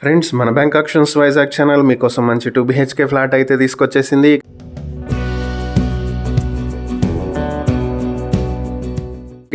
Friends, మన bank actions Vizag channel మీకోసం మంచి 2 BHK ఫ్లాట్ అయితే తీసుకొచ్చేసింది.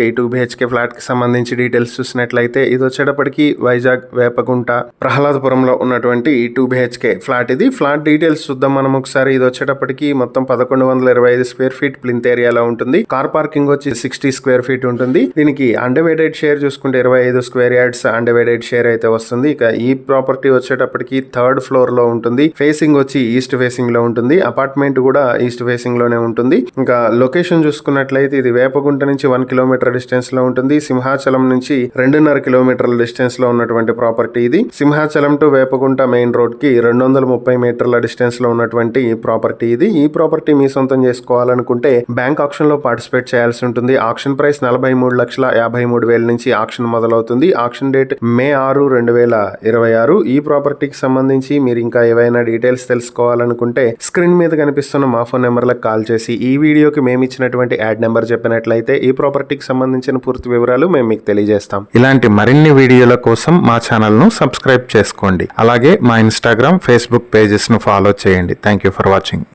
ఈ 2 BHK ఫ్లాట్ కి సంబంధించి డీటెయిల్స్ చూసినట్లయితే ఇది వచ్చేటప్పటికి వైజాగ్ వేపగుంట ప్రహ్లాదపురంలో ఉన్నటువంటి 2 BHK ఫ్లాట్. ఇది ఫ్లాట్ డీటెయిల్స్ చూద్దాం మనం ఒకసారి. ఇది వచ్చేటప్పటికి మొత్తం 1125 స్క్వేర్ ఫీట్ ప్లింత్ ఏరియాలో ఉంటుంది. కార్ పార్కింగ్ వచ్చి 60 స్క్వేర్ ఫీట్ ఉంటుంది. దీనికి అన్డివైడెడ్ షేర్ చూసుకుంటే 25 స్క్వేర్ యార్డ్స్ అన్డివైడెడ్ షేర్ అయితే వస్తుంది. ఇక ఈ ప్రాపర్టీ వచ్చేటప్పటికి 3rd ఫ్లోర్ లో ఉంటుంది. ఫేసింగ్ వచ్చి ఈస్ట్ ఫేసింగ్ లో ఉంటుంది. అపార్ట్మెంట్ కూడా ఈస్ట్ ఫేసింగ్ లోనే ఉంటుంది. ఇంకా లొకేషన్ చూసుకున్నట్లయితే ఇది వేపగుంట నుంచి 1 కిలోమీటర్ డిస్టెన్స్ లో ఉంటుంది. సింహాచలం నుంచి 2.5 కిలోమీటర్ల డిస్టెన్స్ లో ఉన్నటువంటి ప్రాపర్టీ ఇది. Simhachalam to Vepagunta main road కి 230 మీటర్ల డిస్టెన్స్ లో ఉన్నటువంటి ప్రాపర్టీ ఇది. ఈ ప్రాపర్టీ మీ సొంతం చేసుకోవాలనుకుంటే బ్యాంక్ ఆక్షన్ లో పార్టిసిపేట్ చేయాల్సి ఉంటుంది. ఆక్షన్ ప్రైస్ 43,53,000 నుంచి ఆక్షన్ మొదలవుతుంది. Auction date May 6, 2026. ఈ ప్రాపర్టీకి సంబంధించి మీరు ఇంకా ఏవైనా డీటెయిల్స్ తెలుసుకోవాలనుకుంటే స్క్రీన్ మీద కనిపిస్తున్న మా ఫోన్ నెంబర్లకు కాల్ చేసి ఈ వీడియోకి మేము ఇచ్చినటువంటి యాడ్ నెంబర్ చెప్పినట్లయితే ఈ ప్రాపర్టీకి సంబంధించిన పూర్తి వివరాలు మేము మీకు తెలియజేస్తాం. ఇలాంటి మరిన్ని వీడియోల కోసం మా ఛానల్ ను సబ్స్క్రైబ్ చేసుకోండి. అలాగే మా ఇన్స్టాగ్రామ్, ఫేస్బుక్ పేజెస్ ను ఫాలో చేయండి. Thank you for watching.